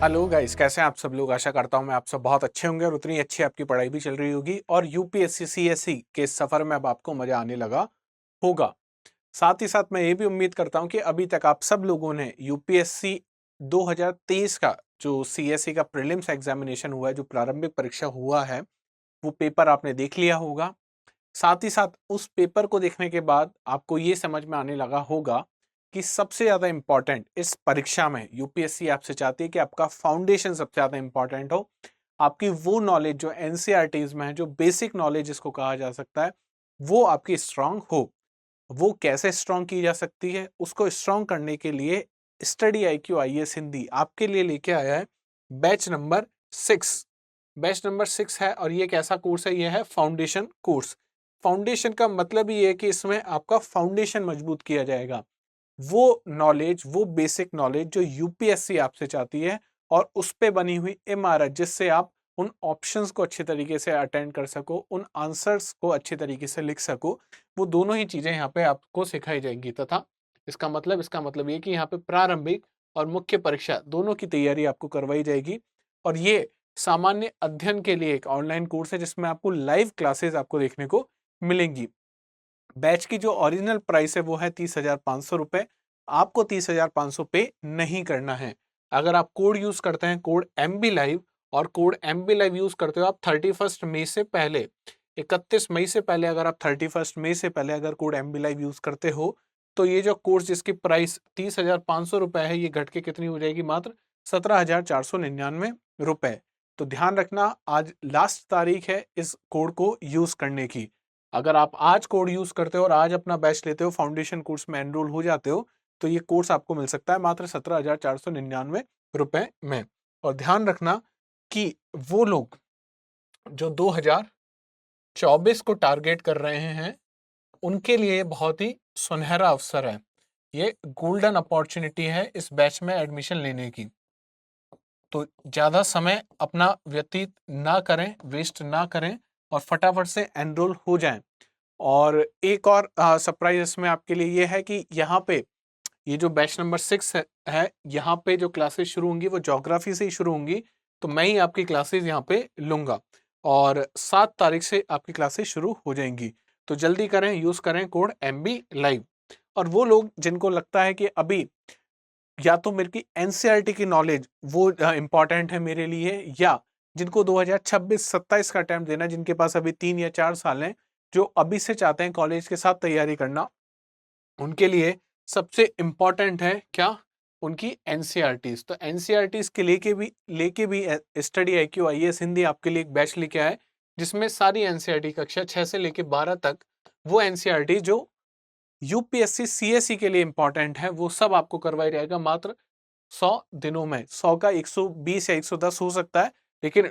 Hello guys, कैसे हैं आप सब लोग। आशा करता हूं मैं आप सब बहुत अच्छे होंगे और उतनी अच्छी आपकी पढ़ाई भी चल रही होगी और यूपीएससी सीएससी के सफर में अब आपको मजा आने लगा होगा। साथ ही साथ मैं ये भी उम्मीद करता हूं कि अभी तक आप सब लोगों ने यूपीएससी 2023 का जो सीएससी का प्रीलिम्स एग्जामिनेशन हुआ है, जो प्रारंभिक परीक्षा हुआ है, वो पेपर आपने देख लिया होगा। साथ ही साथ उस पेपर को देखने के बाद आपको ये समझ में आने लगा होगा कि सबसे ज़्यादा इम्पोर्टेंट इस परीक्षा में यूपीएससी आपसे चाहती है कि आपका फाउंडेशन सबसे ज़्यादा इम्पोर्टेंट हो। आपकी वो नॉलेज जो एनसीईआरटीज़ में है, जो बेसिक नॉलेज जिसको कहा जा सकता है, वो आपकी स्ट्रांग हो। वो कैसे स्ट्रांग की जा सकती है? उसको स्ट्रांग करने के लिए स्टडी आईक्यू आईएएस हिंदी आपके लिए लेके आया है बैच नंबर 6। बैच नंबर 6 है और ये एक ऐसा कोर्स है, ये है फाउंडेशन कोर्स। फाउंडेशन का मतलब ये है कि इसमें आपका फाउंडेशन मजबूत किया जाएगा। वो नॉलेज, वो बेसिक नॉलेज जो यूपीएससी आपसे चाहती है और उस पे बनी हुई इमारत, जिससे आप उन ऑप्शंस को अच्छे तरीके से अटेंड कर सको, उन आंसर्स को अच्छे तरीके से लिख सको, वो दोनों ही चीजें यहाँ पे आपको सिखाई जाएंगी। तथा इसका मतलब ये कि यहाँ पे प्रारंभिक और मुख्य परीक्षा दोनों की तैयारी आपको करवाई जाएगी। और ये सामान्य अध्ययन के लिए एक ऑनलाइन कोर्स है जिसमें आपको लाइव क्लासेस आपको देखने को मिलेंगी। बैच की जो ओरिजिनल प्राइस है वो है 30,500 रुपए। आपको 30,500 पे नहीं करना है। अगर आप कोड यूज करते हैं, कोड MB लाइव, और कोड MB लाइव यूज करते हो आप 31 मई से पहले, 31 मई से पहले, अगर आप 31 मई से पहले अगर कोड MB लाइव यूज करते हो, तो ये जो कोर्स जिसकी प्राइस 30,500 रुपए है, ये घट के कितनी हो जाएगी? मात्र 17,499 रुपए। तो ध्यान रखना, आज लास्ट तारीख है इस कोड को यूज करने की। अगर आप आज कोड यूज करते हो और आज अपना बैच लेते हो, फाउंडेशन कोर्स में एनरोल हो जाते हो, तो ये कोर्स आपको मिल सकता है मात्र 17,499 रुपए में। और ध्यान रखना कि वो लोग जो 2024 को टारगेट कर रहे हैं, उनके लिए बहुत ही सुनहरा अवसर है। ये गोल्डन अपॉर्चुनिटी है इस बैच में एडमिशन लेने की। तो ज्यादा समय अपना व्यतीत ना करें, वेस्ट ना करें और फटाफट से एनरोल हो जाएं। और एक और सरप्राइज इसमें आपके लिए ये है कि यहाँ पे ये जो बैच नंबर 6 है, यहाँ पे जो क्लासेस शुरू होंगी वो ज्योग्राफी से ही शुरू होंगी। तो मैं ही आपकी क्लासेस यहाँ पे लूंगा और 7 तारीख से आपकी क्लासेस शुरू हो जाएंगी। तो जल्दी करें, यूज करें कोड MB लाइव। और वो लोग जिनको लगता है कि अभी या तो मेरे की एनसीईआरटी की नॉलेज वो इंपॉर्टेंट है मेरे लिए, या जिनको 2026-27 का अटेम्प्ट देना है, जिनके पास अभी 3 या 4 साल हैं, जो अभी से चाहते हैं कॉलेज के साथ तैयारी करना, उनके लिए सबसे इंपॉर्टेंट है क्या? उनकी एनसीईआरटीज। तो एनसीईआरटीज के लेके भी स्टडी आईक्यू आईएएस हिंदी आपके लिए एक बैच लेके आए, जिसमें सारी एनसीईआरटी कक्षा 6 से लेके 12 तक, वो एनसीईआरटी जो यूपीएससी सीएससी के लिए इंपॉर्टेंट है, वो सब आपको करवाया जाएगा मात्र 100 दिनों में। 100 का 120 या 110 हो सकता है, लेकिन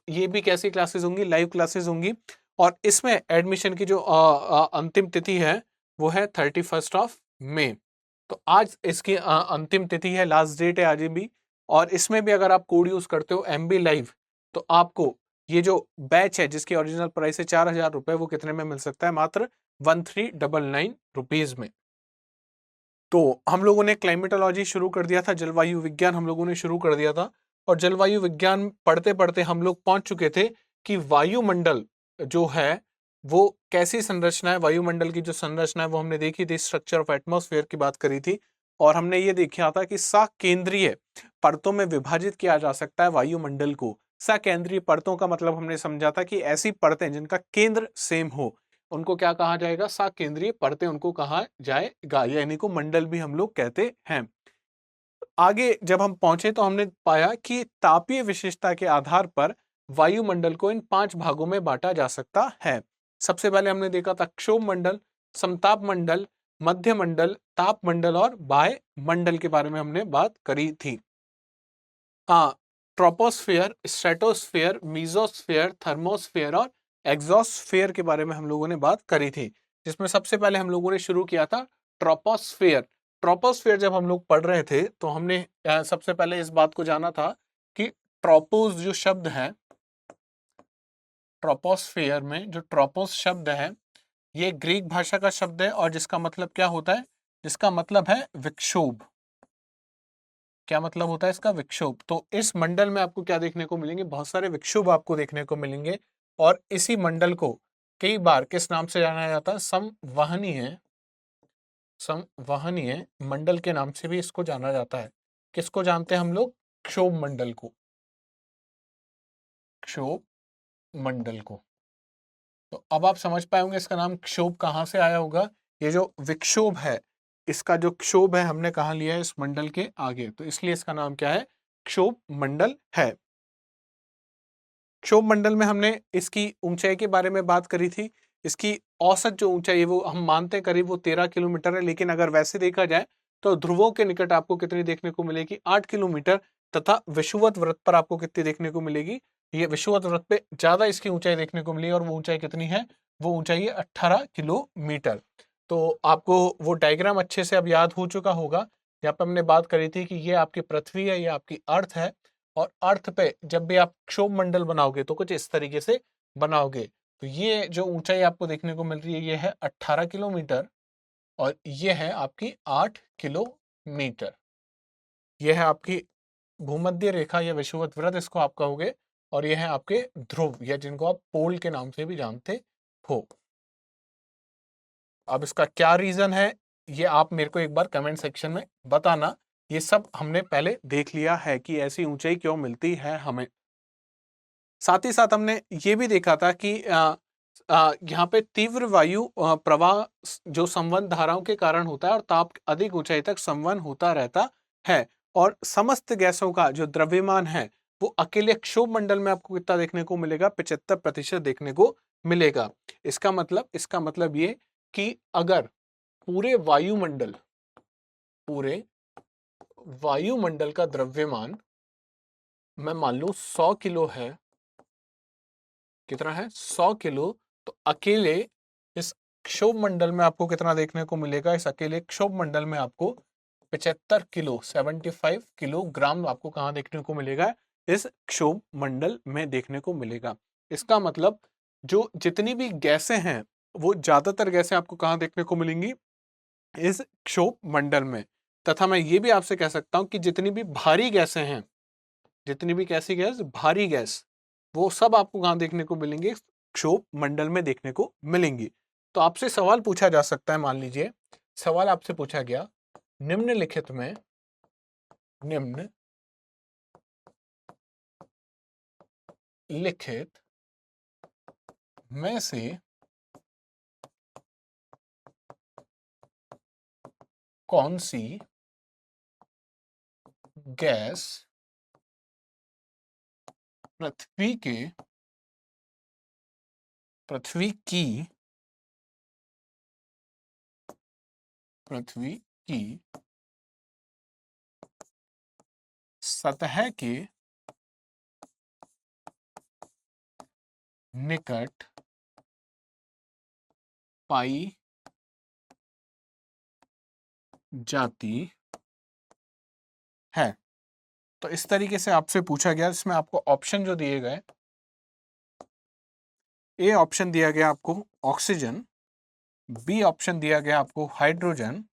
ये भी कैसी क्लासेस होंगी? लाइव क्लासेस होंगी। और इसमें एडमिशन की जो अंतिम तिथि है वो है 31 मई। तो आज इसकी अंतिम तिथि है, लास्ट डेट है आज भी। और इसमें भी अगर आप कोड यूज करते हो MB लाइव, तो आपको ये जो बैच है जिसकी ओरिजिनल प्राइस है 4,000 रुपए, वो कितने में मिल सकता है? मात्र 1399 रुपीज में। तो हम लोगों ने क्लाइमेटोलॉजी शुरू कर दिया था, जलवायु विज्ञान हम लोगों ने शुरू कर दिया था। और जलवायु विज्ञान पढ़ते पढ़ते हम लोग पहुंच चुके थे कि वायुमंडल जो है वो कैसी संरचना है। वायुमंडल की जो संरचना है वो हमने देखी थी, स्ट्रक्चर ऑफ एटमॉस्फेयर की बात करी थी। और हमने ये देखा था कि सकेंद्रीय परतों में विभाजित किया जा सकता है वायुमंडल को। सकेंद्रीय परतों का मतलब हमने समझा था कि ऐसी परतें जिनका केंद्र सेम हो, उनको क्या कहा जाएगा? सकेंद्रीय परतें उनको कहा जाएगा, यानी को मंडल भी हम लोग कहते हैं। आगे जब हम पहुंचे तो हमने पाया कि तापीय विशेषता के आधार पर वायुमंडल को इन 5 भागों में बांटा जा सकता है। सबसे पहले हमने देखा था क्षोभ मंडल, समताप मंडल, मध्य मंडल, ताप मंडल और बाह्य मंडल के बारे में हमने बात करी थी। हाँ, ट्रोपोस्फेयर, स्ट्रेटोस्फेयर, मीजोस्फेयर, थर्मोस्फेयर और एग्जोस्फेयर के बारे में हम लोगों ने बात करी थी, जिसमें सबसे पहले हम लोगों ने शुरू किया था ट्रोपोस्फेयर। ट्रोपोस्फेयर जब हम लोग पढ़ रहे थे तो हमने सबसे पहले इस बात को जाना था कि ट्रोपोस जो शब्द है, ट्रोपोस्फेयर में जो ट्रोपोस शब्द है, ये ग्रीक भाषा का शब्द है और जिसका मतलब क्या होता है? जिसका मतलब है विक्षोभ। क्या मतलब होता है इसका? विक्षोभ। तो इस मंडल में आपको क्या देखने को मिलेंगे? बहुत सारे विक्षोभ आपको देखने को मिलेंगे और इसी मंडल को कई बार किस नाम से जाना जाता है? संवहनीय मंडल के नाम से भी इसको जाना जाता है। किसको जानते हैं हम लोग? क्षोभ मंडल को, क्षोभ मंडल को। तो अब आप समझ पाए होंगे इसका नाम क्षोभ कहाँ से आया होगा। ये जो विक्षोभ है, इसका जो क्षोभ है हमने कहाँ लिया है? इस मंडल के आगे, तो इसलिए इसका नाम क्या है? क्षोभ मंडल है। क्षोभ मंडल में हमने इसकी ऊंचाई के बारे में बात करी थी। इसकी औसत जो ऊंचाई है वो हम मानते हैं करीब वो 13 किलोमीटर है, लेकिन अगर वैसे देखा जाए तो ध्रुवों के निकट आपको कितनी देखने को मिलेगी? 8 किलोमीटर। तथा विषुवत वृत्त पर आपको कितनी देखने को मिलेगी? ये विषुवत वृत्त पे ज्यादा इसकी ऊंचाई देखने को मिली और वो ऊंचाई कितनी है? वो ऊंचाई है 18 किलोमीटर। तो आपको वो डायग्राम अच्छे से अब याद हो चुका होगा। यहाँ पे हमने बात करी थी कि ये आपकी पृथ्वी है, ये आपकी अर्थ है और अर्थ पे जब भी आप क्षोभ मंडल बनाओगे तो कुछ इस तरीके से बनाओगे। तो ये जो ऊंचाई आपको देखने को मिल रही है ये है 18 किलोमीटर और ये है आपकी 8 किलोमीटर। ये है आपकी भूमध्य रेखा या विषुवत वृत्त इसको आप कहोगे और ये है आपके ध्रुव या जिनको आप पोल के नाम से भी जानते हो। अब इसका क्या रीजन है ये आप मेरे को एक बार कमेंट सेक्शन में बताना। ये सब हमने पहले देख लिया है कि ऐसी ऊंचाई क्यों मिलती है हमें। साथ ही साथ हमने ये भी देखा था कि यहाँ पे तीव्र वायु प्रवाह जो संवहन धाराओं के कारण होता है और ताप अधिक ऊंचाई तक संवहन होता रहता है और समस्त गैसों का जो द्रव्यमान है वो अकेले क्षोभ मंडल में आपको कितना देखने को मिलेगा? 75% देखने को मिलेगा। इसका मतलब ये कि अगर पूरे वायुमंडल का द्रव्यमान मैं मान लूं 100 किलो है, कितना है? 100 किलो। तो अकेले इस क्षोभ मंडल में आपको कितना देखने को मिलेगा? इस अकेले क्षोभ मंडल में आपको 75 किलो 75 किलोग्राम आपको कहाँ देखने को मिलेगा? इस क्षोभ मंडल में देखने को मिलेगा। इसका मतलब जो जितनी भी गैसें हैं वो ज्यादातर गैसें आपको कहाँ देखने को मिलेंगी? इस क्षोभ मंडल में। तथा मैं ये भी आपसे कह सकता हूं कि जितनी भी भारी गैसें हैं, जितनी भी कैसी गैस? भारी गैस, वो सब आपको कहाँ देखने को मिलेंगे? क्षोभ मंडल में देखने को मिलेंगी। तो आपसे सवाल पूछा जा सकता है, मान लीजिए सवाल आपसे पूछा गया निम्नलिखित में से कौन सी गैस पृथ्वी की सतह के निकट पाई जाती है। तो इस तरीके से आपसे पूछा गया, इसमें आपको ऑप्शन जो दिए गए, ए ऑप्शन दिया गया आपको ऑक्सीजन, बी ऑप्शन दिया गया आपको हाइड्रोजन,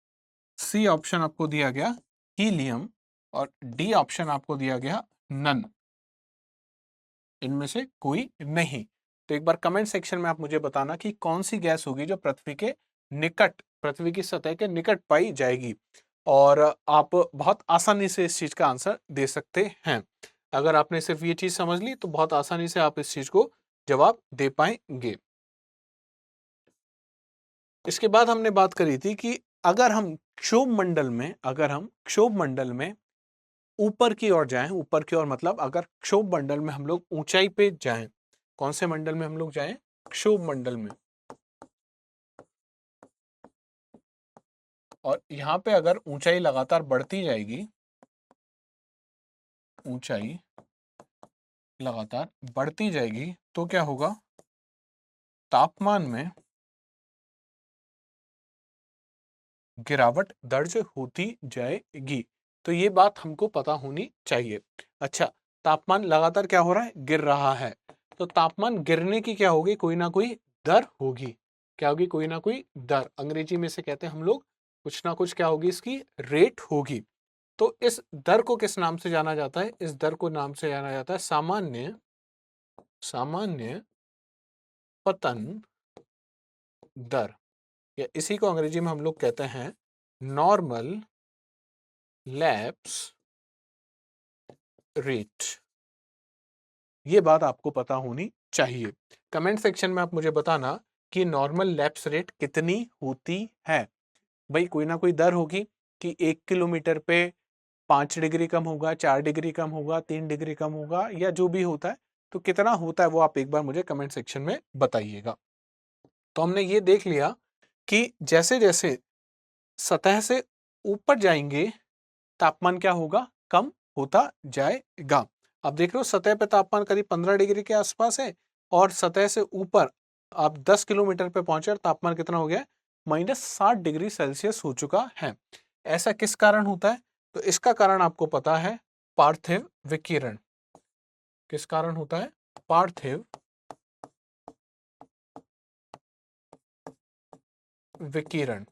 सी ऑप्शन आपको दिया गया हीलियम और डी ऑप्शन आपको दिया गया नन। इनमें से कोई नहीं। तो एक बार कमेंट सेक्शन में आप मुझे बताना कि कौन सी गैस होगी जो पृथ्वी के निकट, पृथ्वी की सतह के निकट पाई जाएगी। और आप बहुत आसानी से इस चीज का आंसर दे सकते हैं। अगर आपने सिर्फ ये चीज समझ ली तो बहुत आसानी से आप इस चीज को जवाब दे पाएंगे। इसके बाद हमने बात करी थी कि अगर हम क्षोभ मंडल में ऊपर की ओर जाएं, ऊपर की ओर मतलब अगर क्षोभ मंडल में हम लोग ऊंचाई पे जाएं, कौन से मंडल में हम लोग जाएं? क्षोभ मंडल में। और यहां पे अगर ऊंचाई लगातार बढ़ती जाएगी, ऊंचाई लगातार बढ़ती जाएगी तो क्या होगा? तापमान में गिरावट दर्ज होती जाएगी। तो ये बात हमको पता होनी चाहिए। अच्छा, तापमान लगातार क्या हो रहा है? गिर रहा है। तो तापमान गिरने की क्या होगी? कोई ना कोई दर होगी। क्या होगी? कोई ना कोई दर। अंग्रेजी में से कहते हैं हम लोग कुछ ना कुछ क्या होगी? इसकी रेट होगी। तो इस दर को किस नाम से जाना जाता है? इस दर को नाम से जाना जाता है सामान्य पतन दर, या इसी को अंग्रेजी में हम लोग कहते हैं नॉर्मल लैप्स रेट। ये बात आपको पता होनी चाहिए। कमेंट सेक्शन में आप मुझे बताना कि नॉर्मल लैप्स रेट कितनी होती है। भाई कोई ना कोई दर होगी कि 1 किलोमीटर पे 5 डिग्री कम होगा, 4 डिग्री कम होगा, 3 डिग्री कम होगा, या जो भी होता है। तो कितना होता है वो आप एक बार मुझे कमेंट सेक्शन में बताइएगा। तो हमने ये देख लिया कि जैसे जैसे सतह से ऊपर जाएंगे तापमान क्या होगा? कम होता जाएगा। आप देख रहे हो सतह पे तापमान करीब 15 डिग्री के आसपास है, और सतह से ऊपर आप 10 किलोमीटर पे पहुंचे और तापमान कितना हो गया? -60 डिग्री सेल्सियस हो चुका है। ऐसा किस कारण होता है? तो इसका कारण आपको पता है, पार्थिव विकिरण। किस कारण होता है? पार्थिव विकिरण।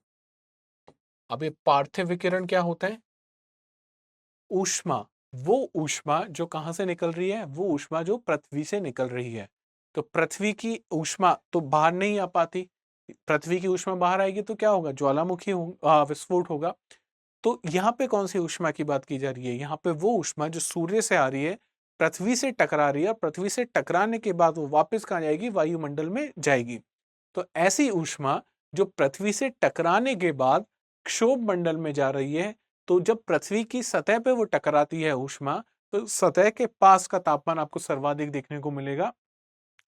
अब ये पार्थिव विकिरण क्या होता है? ऊष्मा, वो ऊष्मा जो कहां से निकल रही है? वो ऊष्मा जो पृथ्वी से निकल रही है। तो पृथ्वी की ऊष्मा तो बाहर नहीं आ पाती। पृथ्वी की ऊष्मा बाहर आएगी तो क्या होगा? ज्वालामुखी विस्फोट होगा। तो यहाँ पे कौन सी ऊष्मा की बात की जा रही है? यहाँ पे वो ऊष्मा जो सूर्य से आ रही है, पृथ्वी से टकरा रही है, पृथ्वी से टकराने के बाद वो वापस कहाँ जाएगी? वायुमंडल में जाएगी। तो ऐसी ऊष्मा जो पृथ्वी से टकराने के बाद क्षोभ मंडल में जा रही है, तो जब पृथ्वी की सतह पे वो टकराती है ऊष्मा, तो सतह के पास का तापमान आपको सर्वाधिक देखने को मिलेगा।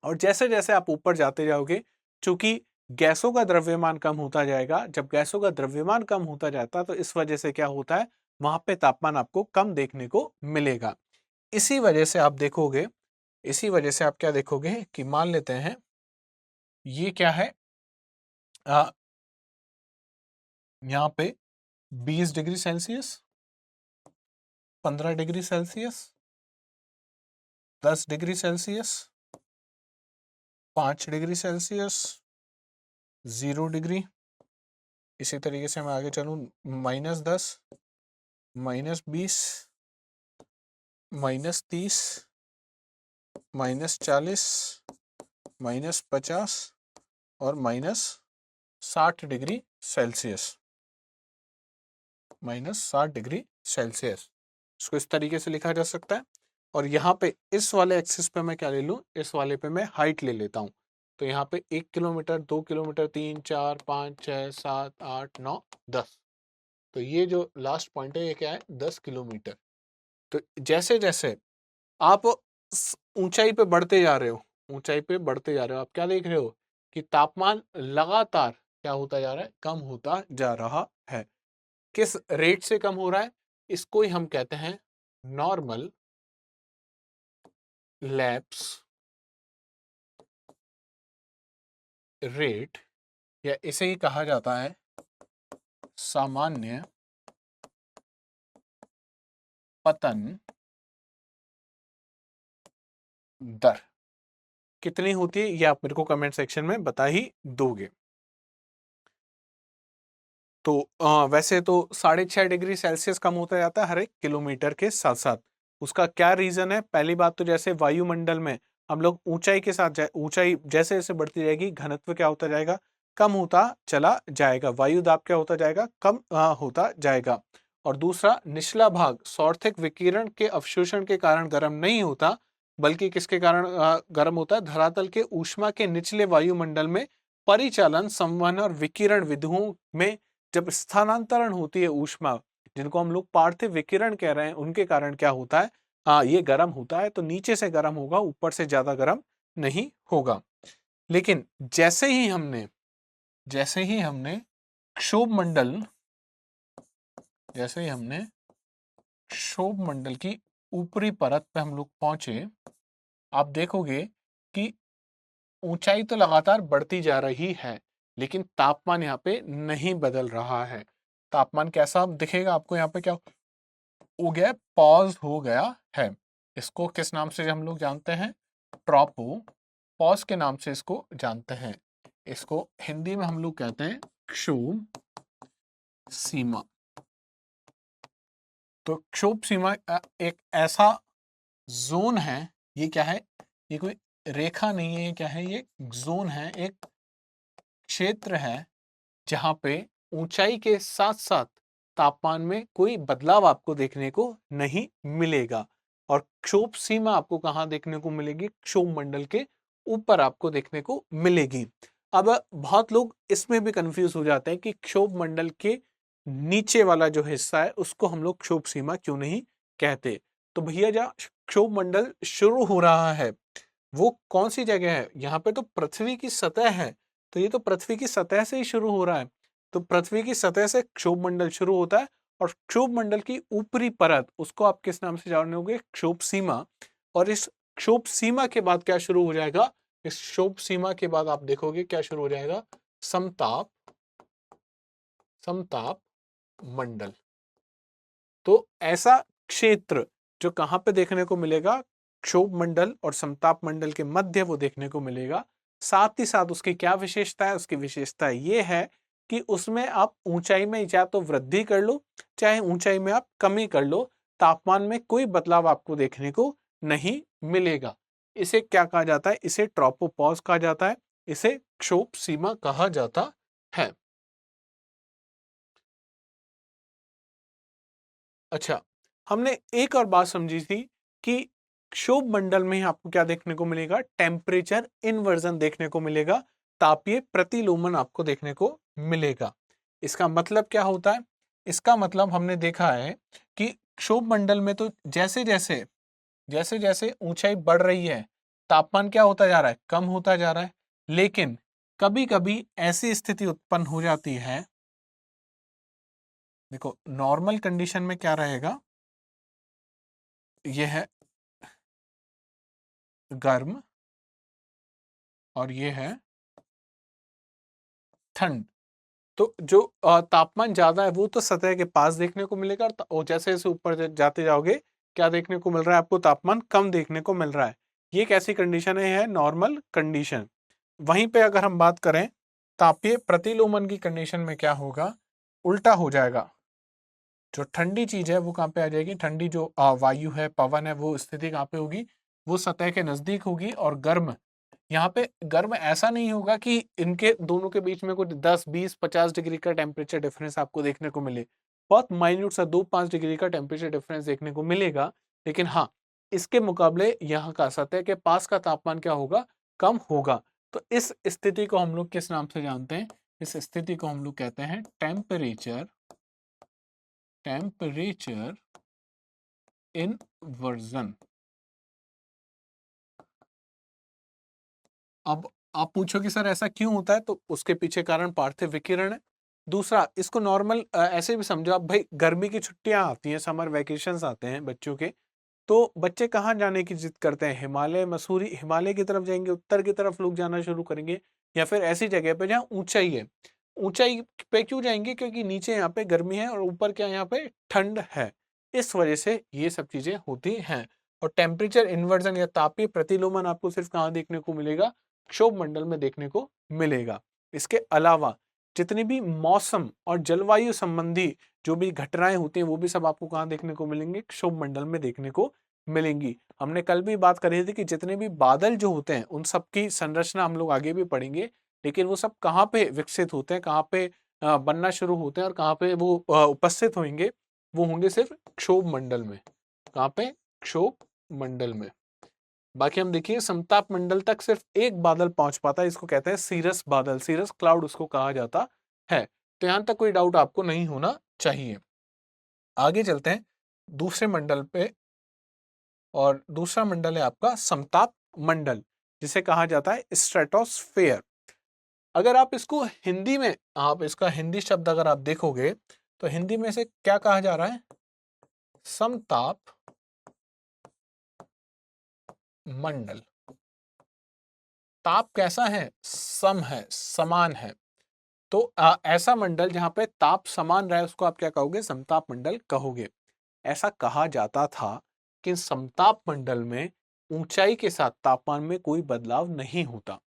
और जैसे जैसे आप ऊपर जाते जाओगे, चूंकि गैसों का द्रव्यमान कम होता जाएगा, जब गैसों का द्रव्यमान कम होता जाता है तो इस वजह से क्या होता है? वहां पे तापमान आपको कम देखने को मिलेगा। इसी वजह से आप देखोगे, इसी वजह से आप क्या देखोगे कि मान लेते हैं ये क्या है, यहाँ पे 20 degree Celsius, 15 degree Celsius, 10 degree Celsius, 5 degree Celsius, 0 degree. इसी तरीके से मैं आगे चलूँ, -10, -20, -30, -40, -50 और -60 डिग्री सेल्सियस। -60 डिग्री सेल्सियस, इसको इस तरीके से लिखा जा सकता है। और यहाँ पे इस वाले एक्सिस पे मैं क्या ले लूँ? इस वाले पे मैं हाइट ले लेता हूँ। तो यहाँ पे 1 किलोमीटर, 2 किलोमीटर, 3, 4, 5, 6, 7, 8, 9, 10। तो ये जो लास्ट पॉइंट है ये क्या है? 10 किलोमीटर। तो जैसे जैसे आप ऊंचाई पे बढ़ते जा रहे हो, ऊंचाई पे बढ़ते जा रहे हो, आप क्या देख रहे हो कि तापमान लगातार क्या होता जा रहा है? कम होता जा रहा है। किस रेट से कम हो रहा है? इसको ही हम कहते हैं नॉर्मल लैप्स रेट, या इसे ही कहा जाता है सामान्य पतन दर। कितनी होती है ये आप मेरे को कमेंट सेक्शन में बता ही दोगे। तो वैसे तो 6.5 डिग्री सेल्सियस कम होता जाता है हर 1 किलोमीटर के साथ साथ। उसका क्या रीजन है? पहली बात तो जैसे वायुमंडल में हम लोग ऊंचाई के साथ ऊंचाई जैसे जैसे बढ़ती जाएगी, घनत्व क्या होता जाएगा? कम होता चला जाएगा। वायु दाब क्या होता जाएगा? कम होता जाएगा। और दूसरा, निचला भाग सौर्थिक विकिरण के अवशोषण के कारण गर्म नहीं होता, बल्कि किसके कारण गर्म होता है? धरातल के ऊष्मा के निचले वायुमंडल में परिचालन, संवहन और विकिरण विधियों में जब स्थानांतरण होती है ऊष्मा, जिनको हम लोग पार्थिव विकिरण कह रहे हैं, उनके कारण क्या होता है? ये गर्म होता है। तो नीचे से गर्म होगा, ऊपर से ज्यादा गर्म नहीं होगा। लेकिन जैसे ही हमने क्षोभ मंडल जैसे ही हमने क्षोभ मंडल की ऊपरी परत पे हम लोग पहुंचे, आप देखोगे कि ऊंचाई तो लगातार बढ़ती जा रही है, लेकिन तापमान यहाँ पे नहीं बदल रहा है। तापमान कैसा दिखेगा आपको? यहाँ पे क्या हो गया? पॉज हो गया है। इसको किस नाम से हम लोग जानते हैं? ट्रोपो पॉज के नाम से इसको जानते हैं। इसको हिंदी में हम लोग कहते हैं क्षोभ सीमा। तो क्षोभ सीमा एक ऐसा जोन है, ये क्या है, ये कोई रेखा नहीं है, ये क्या है, ये जोन है, एक क्षेत्र है जहां पे ऊंचाई के साथ साथ तापमान में कोई बदलाव आपको देखने को नहीं मिलेगा। और क्षोभ सीमा आपको कहां देखने को मिलेगी, क्षोभ मंडल के ऊपर आपको देखने को मिलेगी। अब बहुत लोग इसमें भी कंफ्यूज हो जाते हैं कि क्षोभ मंडल के नीचे वाला जो हिस्सा है उसको हम लोग क्षोभ सीमा क्यों नहीं कहते। तो भैया जहाँ क्षोभ मंडल शुरू हो रहा है वो कौन सी जगह है, यहाँ पे तो पृथ्वी की सतह है, तो ये तो पृथ्वी की सतह से ही शुरू हो रहा है। तो पृथ्वी की सतह से क्षोभ मंडल शुरू होता है और क्षोभ मंडल की ऊपरी परत उसको आप किस नाम से जानोगे, क्षोभ सीमा। और इस क्षोभ सीमा के बाद क्या शुरू हो जाएगा, इस क्षोभ सीमा के बाद आप देखोगे क्या शुरू हो जाएगा, समताप, समताप मंडल। तो ऐसा क्षेत्र जो कहां पे देखने को मिलेगा, क्षोभ मंडल और समताप मंडल के मध्य वो देखने को मिलेगा। साथ ही साथ उसकी क्या विशेषता है, उसकी विशेषता ये है कि उसमें आप ऊंचाई में या तो वृद्धि कर लो चाहे ऊंचाई में आप कमी कर लो, तापमान में कोई बदलाव आपको देखने को नहीं मिलेगा। इसे क्या कहा जाता है, इसे ट्रोपोपॉज कहा जाता है, इसे क्षोभ सीमा कहा जाता है। अच्छा, हमने एक और बात समझी थी कि क्षोभ मंडल में आपको क्या देखने को मिलेगा, टेम्परेचर इन्वर्जन देखने को मिलेगा, तापीय प्रतिलोमन आपको देखने को मिलेगा। इसका मतलब क्या होता है, इसका मतलब हमने देखा है कि क्षोभ मंडल में तो जैसे जैसे जैसे जैसे ऊंचाई बढ़ रही है तापमान क्या होता जा रहा है, कम होता जा रहा है। लेकिन कभी कभी ऐसी स्थिति उत्पन्न हो जाती है, देखो नॉर्मल कंडीशन में क्या रहेगा, यह है गर्म और ये है ठंड। तो जो तापमान ज्यादा है वो तो सतह के पास देखने को मिलेगा और जैसे जैसे ऊपर जाते जाओगे क्या देखने को मिल रहा है, आपको तापमान कम देखने को मिल रहा है। ये कैसी कंडीशन है नॉर्मल कंडीशन। वहीं पे अगर हम बात करें तापीय प्रतिलोमन की कंडीशन में क्या होगा, उल्टा हो जाएगा। जो ठंडी चीज है वो कहाँ पे आ जाएगी, ठंडी जो वायु है, पवन है, वो स्थिति कहाँ पे होगी, वो सतह के नजदीक होगी। और गर्म, यहाँ पे गर्म ऐसा नहीं होगा कि इनके दोनों के बीच में कुछ 10 20 50 डिग्री का टेम्परेचर डिफरेंस आपको देखने को मिले, बहुत माइन्यूट सा 2-5 डिग्री का टेम्परेचर डिफरेंस देखने को मिलेगा। लेकिन हाँ, इसके मुकाबले यहाँ का सतह के पास का तापमान क्या होगा, कम होगा। तो इस स्थिति को हम लोग किस नाम से जानते हैं, इस स्थिति को हम लोग कहते हैं टेम्परेचर, टेम्परेचर इनवर्जन। अब आप पूछो कि सर ऐसा क्यों होता है, तो उसके पीछे कारण पार्थिव विकिरण है। दूसरा, इसको नॉर्मल ऐसे भी समझो आप, भाई गर्मी की छुट्टियां आती हैं, समर वेकेशंस आते हैं बच्चों के, तो बच्चे कहाँ जाने की जिद करते हैं, हिमालय मसूरी, हिमालय की तरफ जाएंगे, उत्तर की तरफ लोग जाना शुरू करेंगे, या फिर ऐसी जगह पे जहाँ ऊंचाई है। ऊंचाई पे क्यों जाएंगे, क्योंकि नीचे यहाँ पे गर्मी है और ऊपर क्या यहाँ पे ठंड है। इस वजह से ये सब चीजें होती हैं। और टेम्परेचर इन्वर्जन या तापीय प्रतिलोमन आपको सिर्फ कहाँ देखने को मिलेगा, क्षोभ मंडल में देखने को मिलेगा। इसके अलावा जितनी भी मौसम और जलवायु संबंधी जो भी घटनाएं होती हैं वो भी सब आपको कहाँ देखने को मिलेंगे, क्षोभ मंडल में देखने को मिलेंगी। हमने कल भी बात करी थी कि जितने भी बादल जो होते हैं उन सब की संरचना हम लोग आगे भी पढ़ेंगे, लेकिन वो सब कहाँ पे विकसित होते हैं, कहाँ पे बनना शुरू होते हैं और कहाँ पे वो उपस्थित होंगे, वो होंगे सिर्फ क्षोभ मंडल में। कहाँ पे, क्षोभ मंडल में। बाकी हम देखिए समताप मंडल तक सिर्फ एक बादल पहुंच पाता है, इसको कहते हैं सीरस बादल, सीरस क्लाउड उसको कहा जाता है। तो यहां तक कोई डाउट आपको नहीं होना चाहिए। आगे चलते हैं दूसरे मंडल पे, और दूसरा मंडल है आपका समताप मंडल, जिसे कहा जाता है स्ट्रेटोस्फेयर। अगर आप इसको हिंदी में, आप इसका हिंदी शब्द अगर आप देखोगे तो हिंदी में से क्या कहा जा रहा है, समताप मंडल। ताप कैसा है, सम है, समान है। तो ऐसा मंडल जहां पे ताप समान रहे उसको आप क्या कहोगे, समताप मंडल कहोगे। ऐसा कहा जाता था कि समताप मंडल में ऊंचाई के साथ तापमान में कोई बदलाव नहीं होता।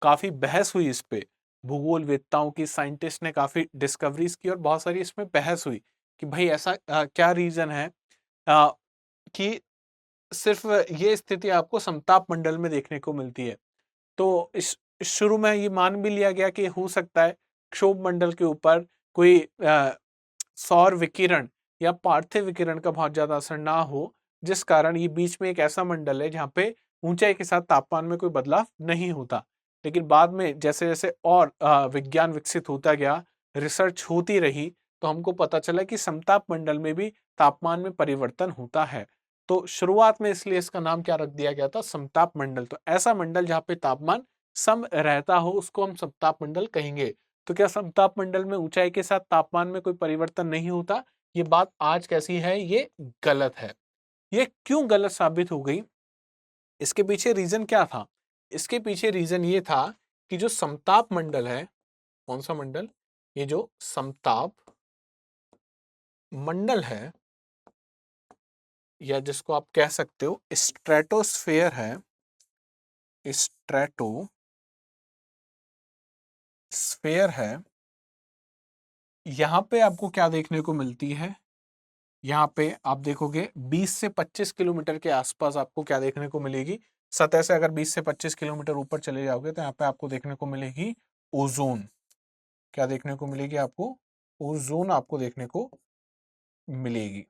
काफी बहस हुई इस पे, भूगोल वेत्ताओं की, साइंटिस्ट ने काफी डिस्कवरीज की और बहुत सारी इसमें बहस हुई कि भाई ऐसा क्या रीजन है अ, कि सिर्फ ये स्थिति आपको समताप मंडल में देखने को मिलती है। तो इस शुरू में ये मान भी लिया गया कि हो सकता है क्षोभ मंडल के ऊपर कोई सौर विकिरण या पार्थिव विकिरण का बहुत ज्यादा असर ना हो, जिस कारण ये बीच में एक ऐसा मंडल है जहाँ पे ऊंचाई के साथ तापमान में कोई बदलाव नहीं होता। लेकिन बाद में जैसे जैसे और विज्ञान विकसित होता गया, रिसर्च होती रही, तो हमको पता चला कि समताप मंडल में भी तापमान में परिवर्तन होता है। तो शुरुआत में इसलिए इसका नाम क्या रख दिया गया था, समताप मंडल। तो ऐसा मंडल जहाँ पे तापमान सम रहता हो उसको हम समताप मंडल कहेंगे। तो क्या समताप मंडल में ऊंचाई के साथ तापमान में कोई परिवर्तन नहीं होता? ये बात आज कैसी है, ये गलत है। ये क्यों गलत साबित हो गई, इसके पीछे रीजन क्या था? इसके पीछे रीजन ये था कि जो समताप मंडल है, कौन सा मंडल, ये जो समताप मंडल है, या जिसको आप कह सकते हो स्ट्रेटोस्फेयर है, स्ट्रेटोस्फेयर है, यहां पे आपको क्या देखने को मिलती है, यहाँ पे आप देखोगे 20 से 25 किलोमीटर के आसपास आपको क्या देखने को मिलेगी, सतह से अगर 20 से 25 किलोमीटर ऊपर चले जाओगे तो यहाँ पे आपको देखने को मिलेगी ओजोन। क्या देखने को मिलेगी आपको? ओजोन आपको देखने को मिलेगी।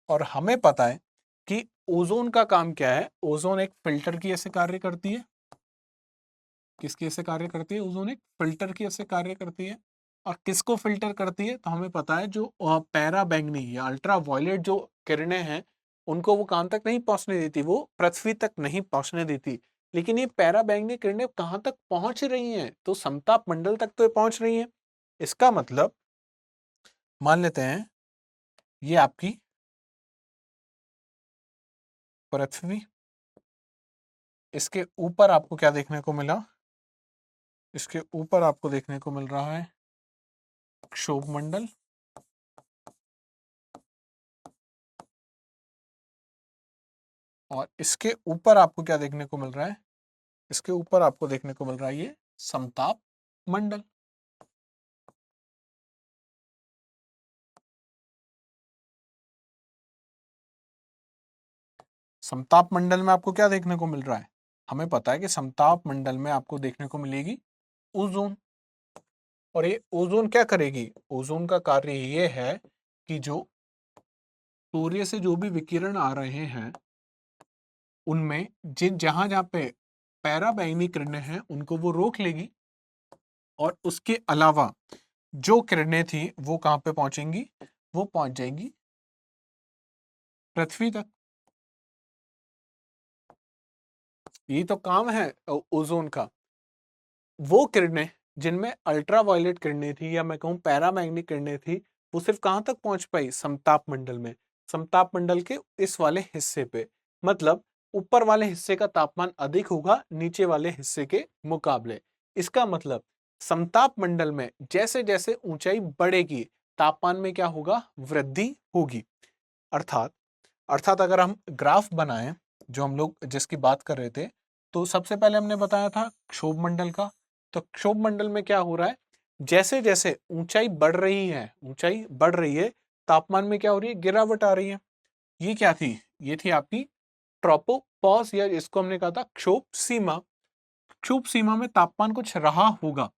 और हमें पता है कि ओजोन का काम क्या है, ओजोन एक फिल्टर की ऐसे कार्य करती है। किसकी ऐसे कार्य करती है? ओजोन एक फिल्टर की ऐसे कार्य करती है। और किसको फिल्टर करती है? तो हमें पता है जो पैरा बैंगनी या अल्ट्रा वायलेट जो किरणें हैं, उनको वो कहां तक नहीं पहुंचने देती, वो पृथ्वी तक नहीं पहुंचने देती। लेकिन ये पैरा बैंगनी किरणें कहां तक पहुंच रही हैं? तो समताप मंडल तक तो ये पहुंच रही हैं। इसका मतलब मान लेते हैं ये आपकी पृथ्वी, इसके ऊपर आपको क्या देखने को मिला, इसके ऊपर आपको देखने को मिल रहा है क्षोभ मंडल। और इसके ऊपर आपको क्या देखने को मिल रहा है, इसके ऊपर आपको देखने को मिल रहा है ये समताप मंडल। समताप मंडल में आपको क्या देखने को मिल रहा है? हमें पता है कि समताप मंडल में आपको देखने को मिलेगी ओजोन। और ये ओजोन क्या करेगी? ओजोन का कार्य ये है कि जो सूर्य से जो भी विकिरण आ रहे हैं उनमें जिन जहां जहां पे पैराबैंगनी किरणें हैं उनको वो रोक लेगी, और उसके अलावा जो किरणें थी वो कहां पे पहुंचेंगी, वो पहुंच जाएंगी पृथ्वी तक। ये तो काम है ओजोन का। वो किरणें जिनमें अल्ट्रा वायलेट किरणें थी, या मैं कहूं पैरामैग्नेटिक किरणें थी, वो सिर्फ कहां तक पहुंच पाई? समताप मंडल में। समताप मंडल के इस वाले हिस्से पे, मतलब ऊपर वाले हिस्से का तापमान अधिक होगा नीचे वाले हिस्से के मुकाबले। इसका मतलब समताप मंडल में जैसे जैसे ऊंचाई बढ़ेगी तापमान में क्या होगा? वृद्धि होगी। अर्थात अर्थात अगर हम ग्राफ बनाएं, जो हम लोग जिसकी बात कर रहे थे, तो सबसे पहले हमने बताया था क्षोभ मंडल का। तो क्षोभ मंडल में क्या हो रहा है, जैसे जैसे ऊंचाई बढ़ रही है, ऊंचाई बढ़ रही है, तापमान में क्या हो रही है? गिरावट आ रही है। ये क्या थी? ये थी आपकी ट्रोपोपॉज, या इसको हमने कहा था क्षोभ सीमा। क्षोभ सीमा में तापमान कुछ रहा होगा,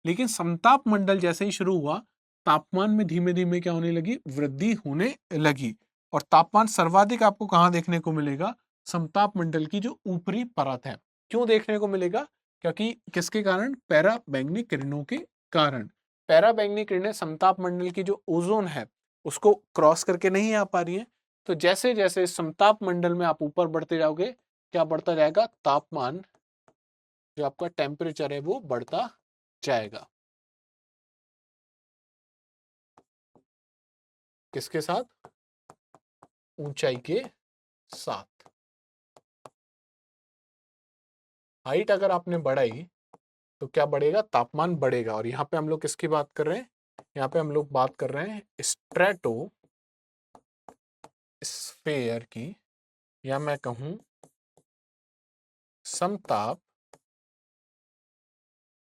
लेकिन समताप मंडल जैसे ही शुरू हुआ, तापमान में धीमे धीमे क्या होने लगी? वृद्धि होने लगी। और तापमान सर्वाधिक आपको कहां देखने को मिलेगा? समताप मंडल की जो ऊपरी परत है। क्यों देखने को मिलेगा? क्योंकि किसके कारण? पैरा बैंगनी किरणों के कारण। पैरा बैंगनी किरणें समताप मंडल की जो ओजोन है उसको क्रॉस करके नहीं आ पा रही है। तो जैसे जैसे समताप मंडल में आप ऊपर बढ़ते जाओगे, क्या बढ़ता जाएगा? तापमान, जो आपका टेम्परेचर है वो बढ़ता जाएगा। किसके साथ? ऊंचाई के साथ। हाइट अगर आपने बढ़ाई तो क्या बढ़ेगा? तापमान बढ़ेगा। और यहाँ पे हम लोग किसकी बात कर रहे हैं? यहाँ पे हम लोग बात कर रहे हैं स्ट्रेटो स्फेयर की, या मैं कहूं समताप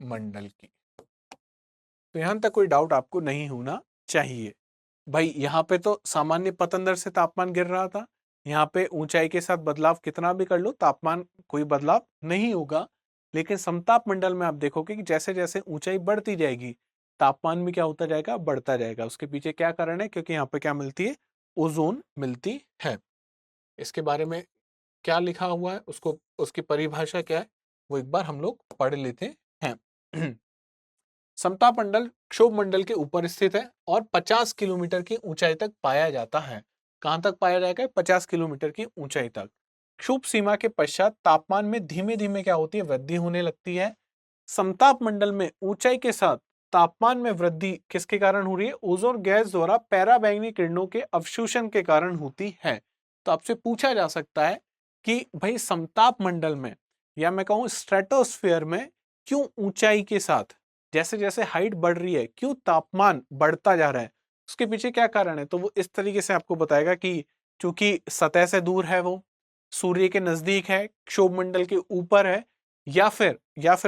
मंडल की। तो यहां तक कोई डाउट आपको नहीं होना चाहिए। भाई यहाँ पे तो सामान्य पतन दर से तापमान गिर रहा था, यहाँ पे ऊंचाई के साथ बदलाव कितना भी कर लो तापमान कोई बदलाव नहीं होगा। लेकिन समताप मंडल में आप देखोगे कि जैसे जैसे ऊंचाई बढ़ती जाएगी तापमान भी क्या होता जाएगा, बढ़ता जाएगा। उसके पीछे क्या कारण है, क्योंकि यहाँ पे क्या मिलती है, ओजोन मिलती है। इसके बारे में क्या लिखा हुआ है, उसको उसकी परिभाषा क्या है वो एक बार हम लोग पढ़ लेते हैं। समताप मंडल क्षोभ मंडल के ऊपर स्थित है और 50 किलोमीटर की ऊंचाई तक पाया जाता है। कहां तक पाया जाएगा, 50 किलोमीटर की ऊंचाई तक। क्षोभ सीमा के पश्चात तापमान में धीमे धीमे क्या होती है, वृद्धि होने लगती है। समताप मंडल में ऊंचाई के साथ तापमान में वृद्धि किसके कारण हो रही है, ओजोन गैस द्वारा पैराबैंगनी किरणों के अवशोषण के कारण होती है। तो आपसे पूछा जा सकता है कि भाई समताप मंडल में या मैं कहूं स्ट्रेटोस्फेयर में क्यों ऊंचाई के साथ जैसे जैसे हाइट बढ़ रही है क्यों तापमान बढ़ता जा रहा है, उसके पीछे क्या कारण है। तो वो इस तरीके से आपको बताएगा कि चूंकि सतह से दूर है, वो सूर्य के नजदीक है, क्षोभ मंडल के ऊपर है, या फिर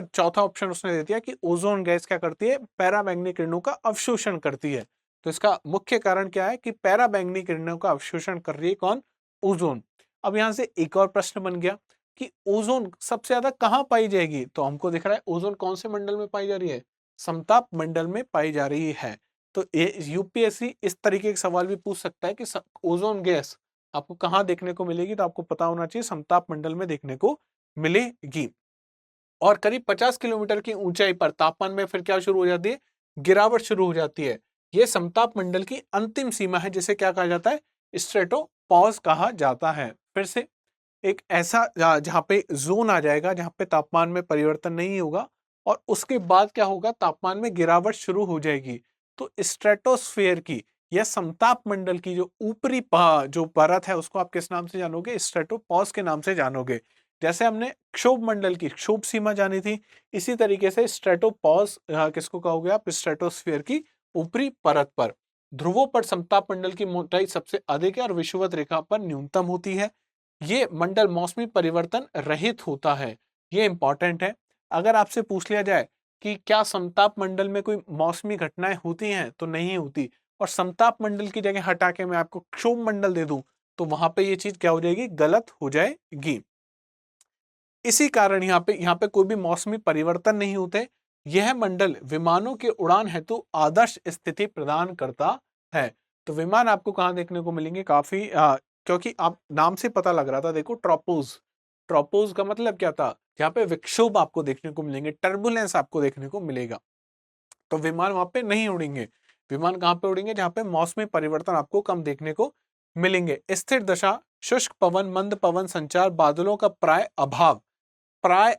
चौथा ऑप्शन उसने दे दिया कि ओजोन गैस क्या करती है, पैराबैंगनी किरणों का अवशोषण करती है। तो इसका मुख्य कारण क्या है कि पैराबैंगनी किरणों का अवशोषण कर रही है कौन, ओजोन। अब यहां से एक और प्रश्न बन गया कि ओजोन सबसे ज्यादा कहां पाई जाएगी, तो हमको दिख रहा है ओजोन कौन से मंडल में पाई जा रही है, समताप मंडल में पाई जा रही है। तो यूपीएससी इस तरीके के सवाल भी पूछ सकता है कि ओजोन गैस आपको कहां देखने को मिलेगी, तो आपको पता होना चाहिए समताप मंडल में देखने को मिलेगी। और करीब 50 किलोमीटर की ऊंचाई पर तापमान में फिर क्या शुरू हो जाती है, गिरावट शुरू हो जाती है। यह समताप मंडल की अंतिम सीमा है जिसे क्या कहा जाता है, स्ट्रेटोपॉज कहा जाता है। फिर से एक ऐसा जहां पे जोन आ जाएगा जहां पे तापमान में परिवर्तन नहीं होगा और उसके बाद क्या होगा, तापमान में गिरावट शुरू हो जाएगी। तो स्ट्रेटोस्फेयर की या समताप मंडल की जो ऊपरी जो परत है उसको आप किस नाम से जानोगे, स्ट्रेटोपॉज के नाम से जानोगे। जैसे हमने क्षोभ मंडल की क्षोभ सीमा जानी थी, इसी तरीके से स्ट्रेटोपॉज किसको कहोगे आप, स्ट्रेटोस्फेयर की ऊपरी परत पर। ध्रुवों पर समताप मंडल की मोटाई सबसे अधिक है और विषुवत रेखा पर न्यूनतम होती है। ये मंडल मौसमी परिवर्तन रहित होता है, ये इंपॉर्टेंट है। अगर आपसे पूछ लिया जाए कि क्या समताप मंडल में कोई मौसमी घटनाएं होती हैं, तो नहीं होती। और समताप मंडल की जगह हटा के मैं आपको क्षोभ मंडल दे दूं तो वहां पे ये चीज क्या हो जाएगी, गलत हो जाएगी। इसी कारण यहाँ पे कोई भी मौसमी परिवर्तन नहीं होते। यह मंडल विमानों के उड़ान हेतु आदर्श स्थिति प्रदान करता है। तो विमान आपको कहाँ देखने को मिलेंगे, काफी क्योंकि आप नाम से पता लग रहा था, देखो ट्रोपोज, ट्रोपोज का मतलब क्या था, यहाँ पे विक्षोभ आपको देखने को मिलेंगे, टर्बुलेंस आपको देखने को मिलेगा। तो विमान वहां पे नहीं उड़ेंगे। विमान कहाँ पे उड़ेंगे, जहां पे मौसमी परिवर्तन आपको कम देखने को मिलेंगे। स्थिर दशा, शुष्क पवन, मंद पवन संचार, बादलों का प्राय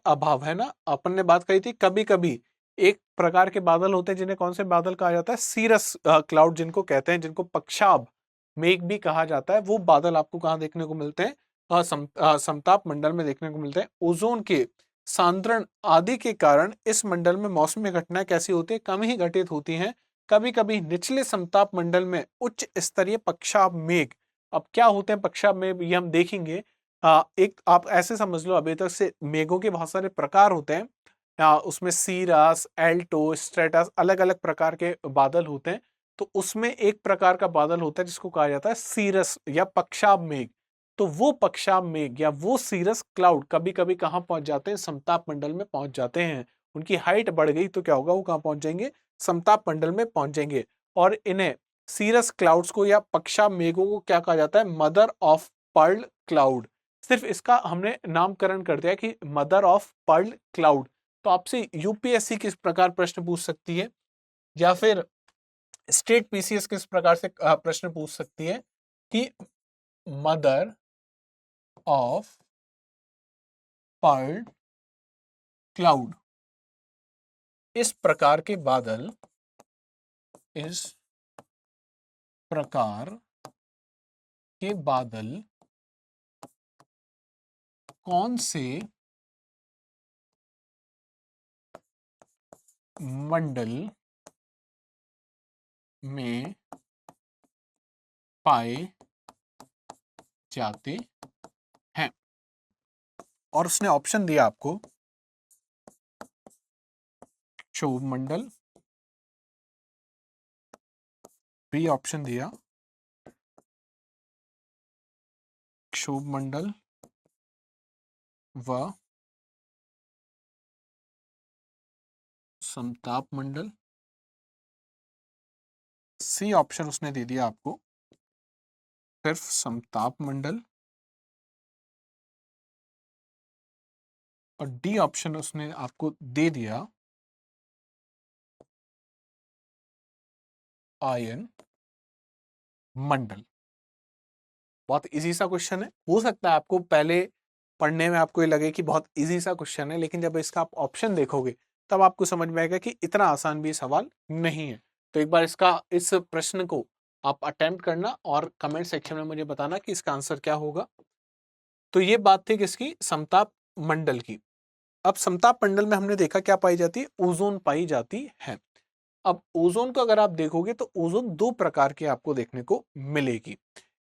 अभाव है ना। अपन ने बात कही थी कभी कभी एक प्रकार के बादल होते हैं जिन्हें कौन से बादल कहा जाता है, सीरस क्लाउड जिनको कहते हैं, जिनको पक्षाभ मेघ भी कहा जाता है। वो बादल आपको कहाँ देखने को मिलते हैं, समताप मंडल में देखने को मिलते हैं। ओजोन के सांद्रण आदि के कारण इस मंडल में मौसमी घटनाएं कैसी होती है, कम ही घटित होती हैं। कभी कभी निचले समताप मंडल में उच्च स्तरीय पक्षाभ मेघ, अब क्या होते हैं पक्षाभ मेघ ये हम देखेंगे। एक आप ऐसे समझ लो, अभी तक से मेघों के बहुत सारे प्रकार होते हैं। उसमें सीरस, एल्टो, स्ट्रेटस, अलग अलग प्रकार के बादल होते हैं। तो उसमें एक प्रकार का बादल होता है जिसको कहा जाता है सीरस या पक्षाभ मेघ। तो वो पक्षाभ मेघ या वो सीरस क्लाउड कभी कभी कहाँ पहुंच जाते हैं, समताप मंडल में पहुंच जाते हैं। उनकी हाइट बढ़ गई तो क्या होगा, वो कहाँ पहुंच जाएंगे, समताप मंडल में पहुंच जाएंगे। और इन्हें सीरस क्लाउड्स को या पक्षाभ मेघों को क्या कहा जाता है, मदर ऑफ पर्ल क्लाउड। सिर्फ इसका हमने नामकरण कर दिया कि मदर ऑफ पर्ल क्लाउड। तो आपसे यूपीएससी किस प्रकार प्रश्न पूछ सकती है, या फिर स्टेट पीसीएस किस प्रकार से प्रश्न पूछ सकती है कि मदर ऑफ पर्ल क्लाउड, इस प्रकार के बादल, इस प्रकार के बादल कौन से मंडल में पाए जाते हैं। और उसने ऑप्शन दिया आपको, क्षोभ मंडल, बी ऑप्शन दिया क्षोभ मंडल व समताप मंडल। सी ऑप्शन उसने दे दिया आपको सिर्फ समताप मंडल। और डी ऑप्शन उसने आपको दे दिया आयन मंडल। बहुत इजी सा क्वेश्चन है। हो सकता है आपको पहले पढ़ने में आपको ये लगे कि बहुत इजी सा क्वेश्चन है, लेकिन जब इसका आप ऑप्शन देखोगे तब आपको समझ में आएगा कि इतना आसान भी सवाल नहीं है। तो एक बार इस प्रश्न को आप अटेम्प्ट करना और कमेंट सेक्शन में मुझे बताना कि इसका आंसर क्या होगा। तो ये बात थी किसकी, समताप मंडल की। अब समताप मंडल में हमने देखा क्या पाई जाती है, ओजोन पाई जाती है। अब ओजोन को अगर आप देखोगे तो ओजोन दो प्रकार की आपको देखने को मिलेगी।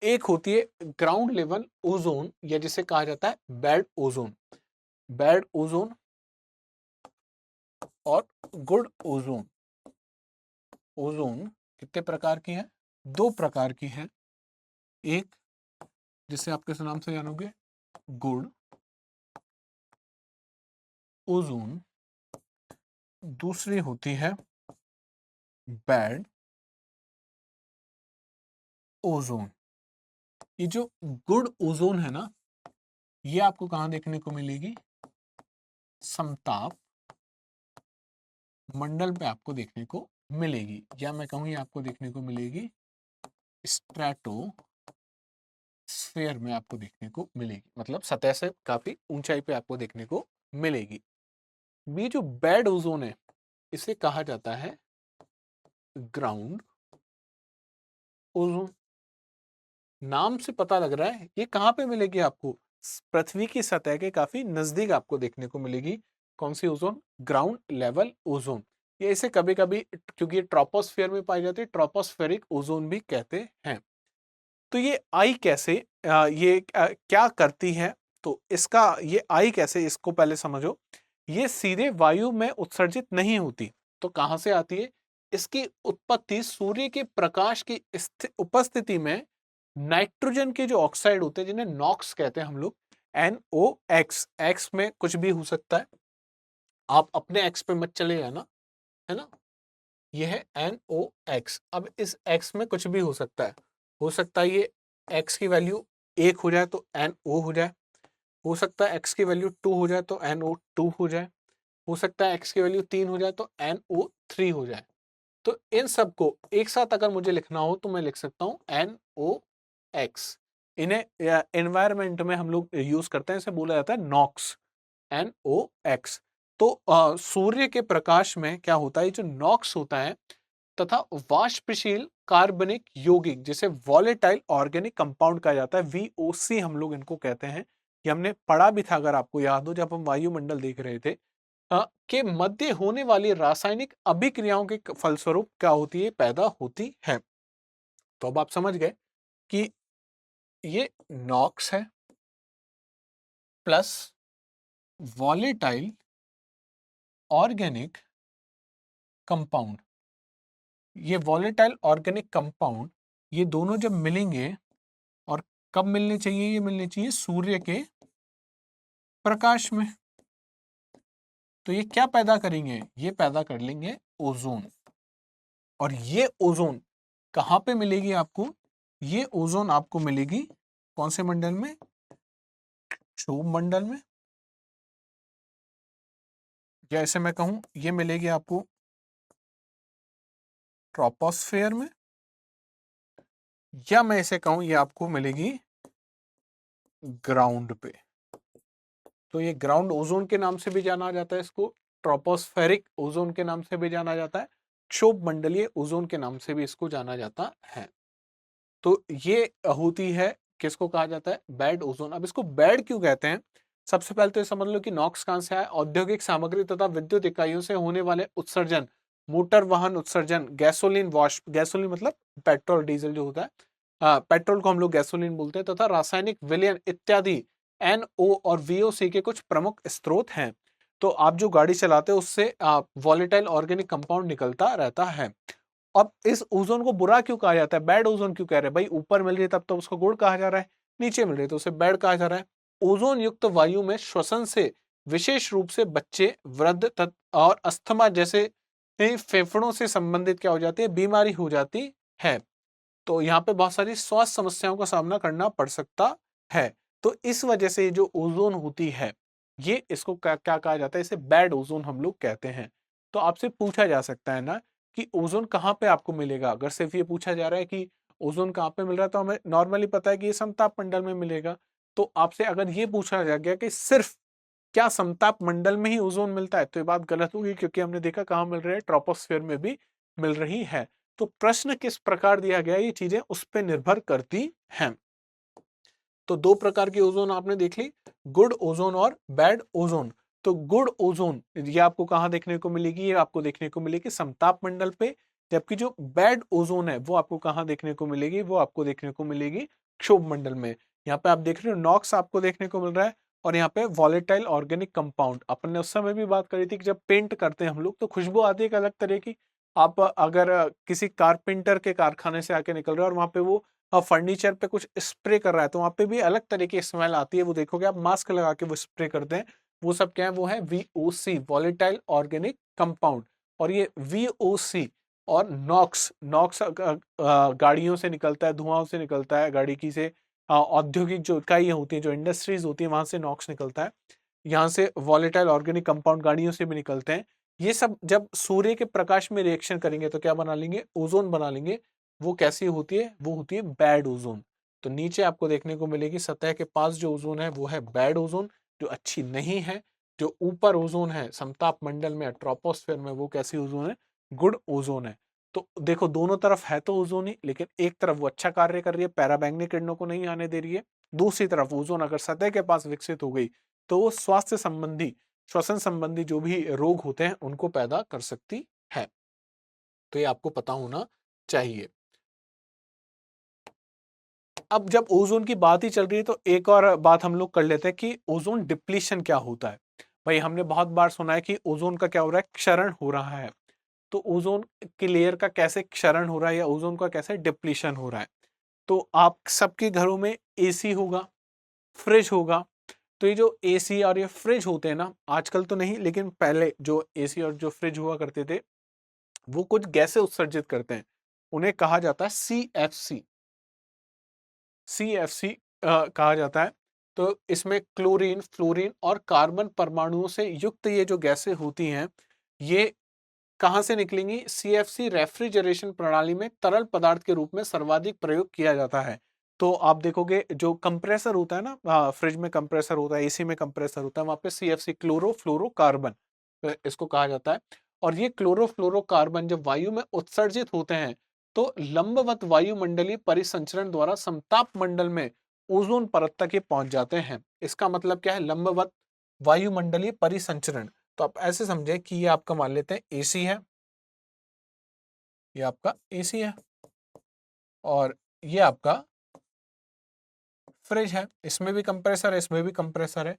एक होती है ग्राउंड लेवल ओजोन, या जिसे कहा जाता है बैड ओजोन। बैड ओजोन और गुड ओजोन। ओजोन कितने प्रकार की है, दो प्रकार की है। एक जिसे आप किस नाम से जानोगे, गुड ओजोन। दूसरी होती है बैड ओजोन। ये जो गुड ओजोन है ना, ये आपको कहां देखने को मिलेगी, समताप मंडल पे आपको देखने को मिलेगी, या मैं कहूँ ये आपको देखने को मिलेगी स्ट्रेटोस्फेयर में आपको देखने को मिलेगी, मतलब सतह से काफी ऊंचाई पे आपको देखने को मिलेगी। ये जो बैड ओजोन है इसे कहा जाता है ग्राउंड ओजोन। नाम से पता लग रहा है ये कहां पे मिलेगी आपको, पृथ्वी की सतह के काफी नजदीक आपको देखने को मिलेगी। कौन सी ओजोन, ग्राउंड लेवल ओजोन। ये इसे कभी कभी, क्योंकि ये ट्रोपोस्फियर में पाई जाती है, ट्रोपोस्फेरिक ओजोन भी कहते हैं। तो ये आई कैसे, क्या करती है, तो इसका ये आई कैसे, इसको पहले समझो। ये सीधे वायु में उत्सर्जित नहीं होती, तो कहां से आती है, इसकी उत्पत्ति सूर्य के प्रकाश की उपस्थिति में नाइट्रोजन के जो ऑक्साइड होते हैं, जिन्हें नॉक्स कहते हैं हम लोग, NOx, एक्स में कुछ भी हो सकता है, आप अपने एक्स पे मत चले जाना, है ना। यह है NOx। अब इस एक्स में कुछ भी हो सकता है ये एक्स की वैल्यू 1 हो जाए तो NO हो जाए, हो सकता है एक्स की वैल्यू 2 हो जाए तो NO2 हो जाए, हो सकता है एक्स की वैल्यू 3 हो जाए तो NO3 हो जाए। तो इन सबको एक साथ अगर मुझे लिखना हो तो मैं लिख सकता हूं NOx। इन्हें एनवायरमेंट में हम लोग यूज करते हैं, इसे बोला जाता है नॉक्स, NOx। तो सूर्य के प्रकाश में क्या होता है, जो नॉक्स होता है तथा वाष्पशील कार्बनिक यौगिक, जिसे वॉलेटाइल ऑर्गेनिक कंपाउंड कहा जाता है, VOC हम लोग इनको कहते हैं। ये हमने पढ़ा भी था, अगर आपको याद हो, जब हम वायुमंडल देख रहे थे, के मध्य होने वाली रासायनिक अभिक्रियाओं के फलस्वरूप क्या होती है, पैदा होती है। तो अब आप समझ गए कि ये नॉक्स है प्लस वॉलेटाइल ऑर्गेनिक कंपाउंड। ये वॉलेटाइल ऑर्गेनिक कंपाउंड, ये दोनों जब मिलेंगे, और कब मिलने चाहिए, ये मिलने चाहिए सूर्य के प्रकाश में, तो ये क्या पैदा करेंगे, ये पैदा कर लेंगे ओजोन। और ये ओजोन कहां पे मिलेगी आपको, ये ओजोन आपको मिलेगी कौन से मंडल में, क्षोभ मंडल में, या ऐसे मैं कहूं ये मिलेगी आपको ट्रोपोस्फेयर में, या मैं इसे कहूं ये आपको मिलेगी ग्राउंड पे। तो ये ग्राउंड ओजोन के नाम से भी जाना जाता है, इसको ट्रोपोस्फेरिक ओजोन के नाम से भी जाना जाता है, क्षोभ मंडलीय ओजोन के नाम से भी इसको जाना जाता है। तो ये होती है, किसको कहा जाता है, बैड ओजोन। अब इसको बैड क्यों कहते हैं, सबसे पहले तो ये समझ लो कि नॉक्स कहां से है, औद्योगिक सामग्री तथा विद्युत इकाइयों से होने वाले उत्सर्जन, मोटर वाहन उत्सर्जन, गैसोलीन वाष्प, गैसोलीन मतलब पेट्रोल डीजल जो होता है, पेट्रोल को हम लोग गैसोलीन बोलते हैं, तथा रासायनिक विलयन इत्यादि NO और VOC के कुछ प्रमुख स्रोत हैं। तो आप जो गाड़ी चलाते हो उससे वॉलेटाइल ऑर्गेनिक कंपाउंड निकलता रहता है। अब इस ओजोन को बुरा क्यों कहा जाता है, बैड ओजोन क्यों कह रहे हैं भाई, ऊपर मिल रही है तब तो उसको गुड कहा जा रहा है, नीचे मिल रही है तो उसे बैड कहा जा रहा है। ओजोन युक्त वायु में श्वसन से विशेष रूप से बच्चे, वृद्ध और अस्थमा जैसे फेफड़ों से संबंधित क्या हो जाती है, बीमारी हो जाती है। तो यहाँ पे बहुत सारी स्वास्थ्य समस्याओं का सामना करना पड़ सकता है। तो इस वजह से जो ओजोन होती है, ये इसको क्या क्या कहा जाता है, इसे बैड ओजोन हम लोग कहते हैं। तो आपसे पूछा जा सकता है ना कि ओजोन कहाँ पे आपको मिलेगा, अगर सिर्फ ये पूछा जा रहा है कि ओजोन कहाँ पे मिल रहा है तो हमें नॉर्मली पता है कि ये समताप मंडल में मिलेगा। तो आपसे अगर ये पूछा जा गया कि सिर्फ क्या समताप मंडल में ही ओजोन मिलता है, तो ये बात गलत होगी, क्योंकि हमने देखा कहाँ मिल रहा है, ट्रोपोस्फियर में भी मिल रही है। तो प्रश्न किस प्रकार दिया गया, ये चीजें उस पर निर्भर करती हैं। तो दो प्रकार की ओजोन आपने देख ली, गुड ओजोन और बैड ओजोन। तो गुड ओजोन ये आपको कहाँ देखने को मिलेगी, ये आपको देखने को मिलेगी समताप मंडल पे, जबकि जो बैड ओजोन है वो आपको कहाँ देखने को मिलेगी, वो आपको देखने को मिलेगी क्षोभ मंडल में। यहाँ पे आप देख रहे हो नॉक्स आपको देखने को मिल रहा है, और यहाँ पे वॉलेटाइल ऑर्गेनिक कंपाउंड। अपन ने उस समय भी बात करी थी कि जब पेंट करते हैं हम लोग तो खुशबू आती है एक अलग तरह की। आप अगर किसी कारपेंटर के कारखाने से आके निकल रहे हो और वहां पे वो फर्नीचर पे कुछ स्प्रे कर रहा है, तो वहां पे भी अलग तरह की स्मेल आती है, वो देखोगे आप, मास्क लगा के वो स्प्रे करते हैं। वो सब क्या है, वो है VOC, वॉलेटाइल ऑर्गेनिक कंपाउंड। और ये VOC और नॉक्स, नॉक्स गाड़ियों से निकलता है, धुआं से निकलता है, गाड़ी की से औद्योगिक जो इकाइयां होती है, जो इंडस्ट्रीज होती है, वहां से नॉक्स निकलता है। यहाँ से वॉलेटाइल ऑर्गेनिक कंपाउंड गाड़ियों से भी निकलते हैं। ये सब जब सूर्य के प्रकाश में रिएक्शन करेंगे तो क्या बना लेंगे, ओजोन बना लेंगे। वो कैसी होती है, वो होती है बैड ओजोन। तो नीचे आपको देखने को मिलेगी सतह के पास जो ओजोन है वो है बैड ओजोन, जो अच्छी नहीं है। जो ऊपर ओजोन है समताप मंडल में, ट्रोपोस्फेयर में, वो कैसी ओजोन है, गुड ओजोन है। तो देखो दोनों तरफ है तो ओजोन ही, लेकिन एक तरफ वो अच्छा कार्य कर रही है, पैराबैंगनी किरणों को नहीं आने दे रही है। दूसरी तरफ ओजोन अगर सतह के पास विकसित हो गई तो वो स्वास्थ्य संबंधी, श्वसन संबंधी जो भी रोग होते हैं उनको पैदा कर सकती है। तो ये आपको पता होना चाहिए। अब जब ओजोन की बात ही चल रही है तो एक और बात हम लोग कर लेते हैं कि ओजोन डिप्लीशन क्या होता है। भाई हमने बहुत बार सुना है कि ओजोन का क्या हो रहा है, क्षरण हो रहा है। तो ओजोन की लेयर का कैसे क्षरण हो रहा है या ओजोन का कैसे डिप्लीशन हो रहा है। तो आप सबके घरों में एसी होगा, फ्रिज होगा। तो ये जो एसी और ये फ्रिज होते हैं ना, आजकल तो नहीं लेकिन पहले जो एसी और जो फ्रिज हुआ करते थे, वो कुछ गैसें उत्सर्जित करते हैं, उन्हें कहा जाता है CFC। CFC कहा जाता है। तो इसमें क्लोरीन, फ्लोरीन और कार्बन परमाणुओं से युक्त ये जो गैसें होती हैं, ये कहाँ से निकलेंगी, CFC रेफ्रिजरेशन प्रणाली में तरल पदार्थ के रूप में सर्वाधिक प्रयोग किया जाता है। तो आप देखोगे जो कंप्रेसर होता है ना, फ्रिज में कंप्रेसर होता है, एसी में कंप्रेसर होता है, वहां पे CFC क्लोरोफ्लोरोकार्बन इसको कहा जाता है। और ये क्लोरोफ्लोरोकार्बन जब वायु में उत्सर्जित होते हैं तो लंबवत वायुमंडलीय परिसंचरण द्वारा समताप मंडल में ओजोन परत तक ये पहुंच जाते हैं। इसका मतलब क्या है, लंबवत वायुमंडलीय परिसंचरण। तो आप ऐसे समझे कि ये आपका मान लेते हैं एसी है, ये आपका एसी है, और ये आपका फ्रिज है, इसमें भी कंप्रेसर है, इसमें भी कंप्रेसर है।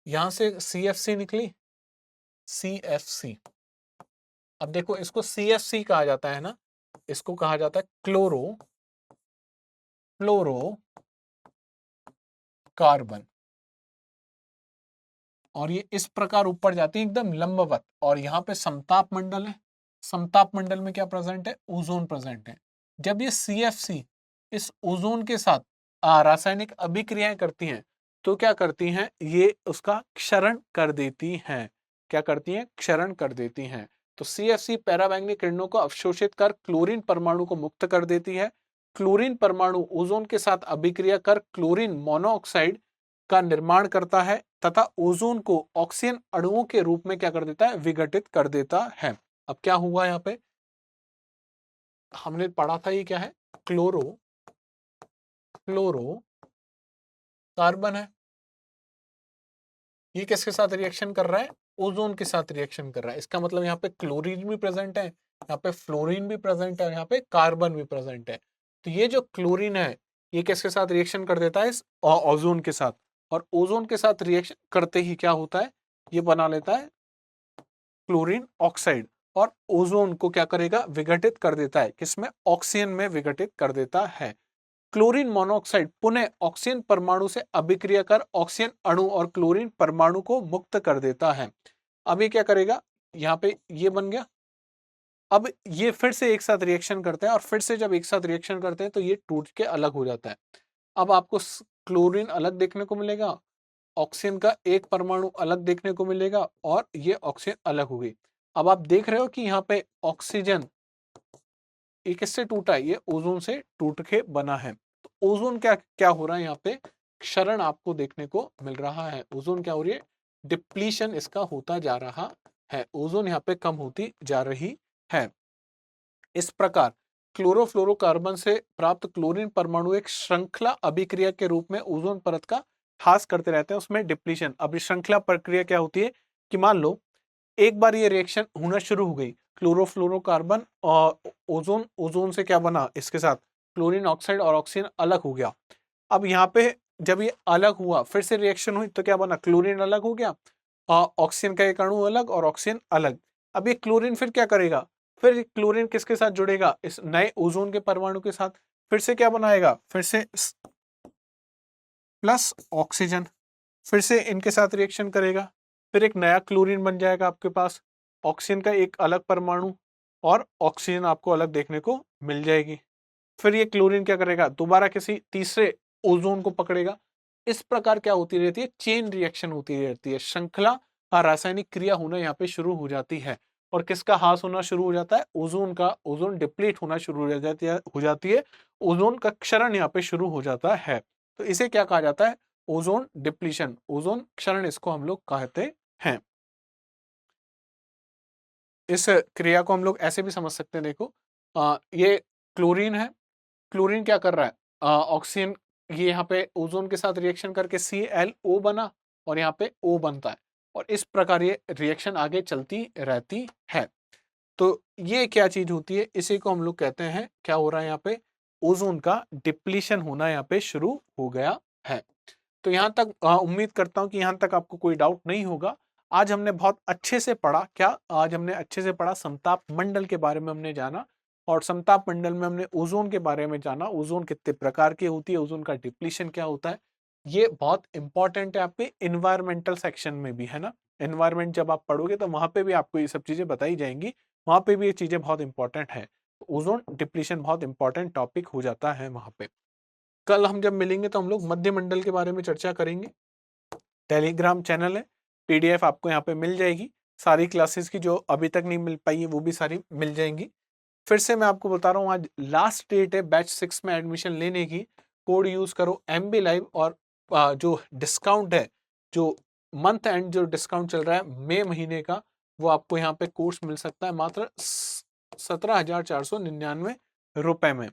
यहां से CFC निकली, CFC। अब देखो इसको CFC कहा जाता है ना, इसको कहा जाता है क्लोरो फ्लोरो कार्बन। और ये इस प्रकार ऊपर जाती है एकदम लंबवत, और यहाँ पे समताप मंडल है। समताप मंडल में क्या प्रेजेंट है, ओजोन प्रेजेंट है। जब ये CFC इस ओजोन के साथ रासायनिक अभिक्रियाएं करती हैं तो क्या करती हैं, ये उसका क्षरण कर देती हैं। क्या करती हैं, क्षरण कर देती हैं। तो CFC पैराबैंगनी किरणों को अवशोषित कर क्लोरीन परमाणु को मुक्त कर देती है। क्लोरीन परमाणु ओजोन के साथ अभिक्रिया कर क्लोरीन मोनोऑक्साइड का निर्माण करता है तथा ओजोन को ऑक्सीजन अणुओं के रूप में क्या कर देता है, विघटित कर देता है। अब क्या हुआ यहाँ पे, हमने पढ़ा था ये क्या है, क्लोरो फ्लोरो कार्बन है। ये किसके साथ रिएक्शन कर रहा है, ओजोन के साथ रिएक्शन कर रहा है। इसका मतलब यहाँ पे क्लोरीन भी प्रेजेंट है, यहाँ पे फ्लोरीन भी प्रेजेंट है, यहाँ पे कार्बन भी प्रेजेंट है। तो ये जो क्लोरीन है ये किसके साथ रिएक्शन कर देता है, इस ओजोन के साथ। और ओजोन के साथ रिएक्शन करते ही क्या होता है, ये बना लेता है क्लोरीन ऑक्साइड। और ओजोन को क्या करेगा, विघटित कर देता है। किसमें, ऑक्सीजन में विघटित कर देता है। क्लोरीन मोनोऑक्साइड पुनः ऑक्सीजन परमाणु से अभिक्रिया कर ऑक्सीजन अणु और क्लोरीन परमाणु को मुक्त कर देता है। अब ये क्या करेगा, यहाँ पे ये बन गया। अब ये फिर से एक साथ रिएक्शन करते हैं और फिर से जब एक साथ रिएक्शन करते हैं तो ये टूट के अलग हो जाता है। अब आपको क्लोरीन अलग देखने को मिलेगा, ऑक्सीजन का एक परमाणु अलग देखने को मिलेगा और ये ऑक्सीजन अलग हो गई। अब आप देख रहे हो कि यहाँ पे ऑक्सीजन ये किससे टूटा है, ये ओजोन से टूट के बना है। तो ओजोन क्या क्या हो रहा है, यहाँ पे क्षरण आपको देखने को मिल रहा है। ओजोन क्या हो रही है, डिप्लीशन इसका होता जा रहा है। ओजोन यहाँ पे कम होती जा रही है। इस प्रकार क्लोरोफ्लोरोकार्बन से प्राप्त क्लोरीन परमाणु एक श्रृंखला अभिक्रिया के रूप में ओजोन परत का ह्रास करते रहते हैं, उसमें डिप्लीशन। अब श्रृंखला प्रक्रिया क्या होती है कि मान लो एक बार ये रिएक्शन होना शुरू हो गई, क्लोरोफ्लोरोकार्बन और ओजोन से क्या बना, इसके साथ क्लोरीन ऑक्साइड और ऑक्सीजन अलग हो गया। अब यहाँ पे जब ये अलग हुआ फिर से रिएक्शन हुई तो क्या बना, क्लोरीन अलग हो गया, ऑक्सीजन का एक अणु अलग और ऑक्सीजन अलग। अब ये क्लोरीन फिर क्या करेगा, फिर क्लोरीन किसके साथ जुड़ेगा, इस नए ओजोन के परमाणु के साथ, फिर से क्या बनाएगा, फिर से प्लस ऑक्सीजन, फिर से इनके साथ रिएक्शन करेगा, फिर एक नया क्लोरीन बन जाएगा आपके पास, ऑक्सीजन का एक अलग परमाणु और ऑक्सीजन आपको अलग देखने को मिल जाएगी। फिर ये क्लोरीन क्या करेगा, दोबारा किसी तीसरे ओजोन को पकड़ेगा। इस प्रकार क्या होती रहती है, चेन रिएक्शन होती रहती है, श्रृंखला रासायनिक क्रिया होना यहाँ पे शुरू हो जाती है। और किसका ह्रास होना शुरू हो जाता है, ओजोन का, ओजोन डिप्लीट होना शुरू हो जाती है, ओजोन का क्षरण यहाँ पे शुरू हो जाता है। तो इसे क्या कहा जाता है, ओजोन डिप्लीशन, ओजोन क्षरण इसको हम लोग कहते हैं। इस क्रिया को हम लोग ऐसे भी समझ सकते हैं, देखो ये क्लोरीन है, क्लोरीन क्या कर रहा है, ऑक्सीजन ये यहाँ पे ओजोन के साथ रिएक्शन करके ClO बना और यहाँ पे O बनता है और इस प्रकार ये रिएक्शन आगे चलती रहती है। तो ये क्या चीज होती है, इसी को हम लोग कहते हैं, क्या हो रहा है यहाँ पे, ओजोन का डिप्लीशन होना यहाँ पे शुरू हो गया है। तो यहाँ तक उम्मीद करता हूँ कि यहाँ तक आपको कोई डाउट नहीं होगा। आज हमने बहुत अच्छे से पढ़ा, क्या आज हमने अच्छे से पढ़ा, समताप मंडल के बारे में हमने जाना और समताप मंडल में हमने ओजोन के बारे में जाना, ओजोन कितने प्रकार की होती है, ओजोन का डिप्लीशन क्या होता है। ये बहुत इंपॉर्टेंट है आपके इन्वायरमेंटल सेक्शन में भी, है ना। एनवायरमेंट जब आप पढ़ोगे तो वहां पे भी आपको ये सब चीजें बताई जाएंगी, वहां पे भी ये चीजें बहुत इंपॉर्टेंट है। ओजोन डिप्लीशन बहुत इंपॉर्टेंट टॉपिक हो जाता है वहां पे। कल हम जब मिलेंगे तो हम लोग मध्य मंडल के बारे में चर्चा करेंगे। टेलीग्राम चैनल है, PDF आपको यहाँ पे मिल जाएगी, सारी क्लासेस की जो अभी तक नहीं मिल पाई है वो भी सारी मिल जाएंगी। फिर से मैं आपको बता रहा हूँ, आज लास्ट डेट है बैच 6 में एडमिशन लेने की। कोड यूज करो MB Live और जो डिस्काउंट है, जो मंथ एंड जो डिस्काउंट चल रहा है मई महीने का, वो आपको यहाँ पे कोर्स मिल सकता है मात्र 17,499 रुपए में।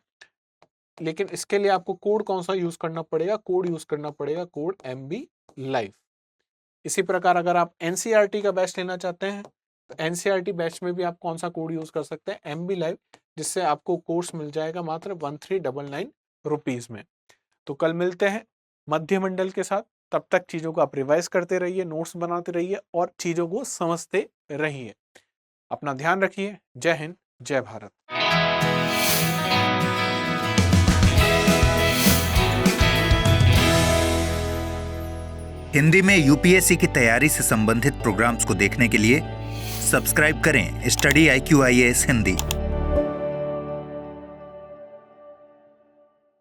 लेकिन इसके लिए आपको कोड कौन सा यूज करना पड़ेगा, कोड यूज करना पड़ेगा कोड MB Live। इसी प्रकार अगर आप NCERT का बैच लेना चाहते हैं तो NCERT बैच में भी आप कौन सा कोड यूज कर सकते हैं, MB Live, जिससे आपको कोर्स मिल जाएगा मात्र 1399 रुपीज में। तो कल मिलते हैं मध्य मंडल के साथ, तब तक चीजों को आप रिवाइज करते रहिए, नोट्स बनाते रहिए और चीजों को समझते रहिए। अपना ध्यान रखिए। जय हिंद, जय भारत। हिंदी में UPSC की तैयारी से संबंधित प्रोग्राम्स को देखने के लिए सब्सक्राइब करें स्टडी IQ IAS हिंदी।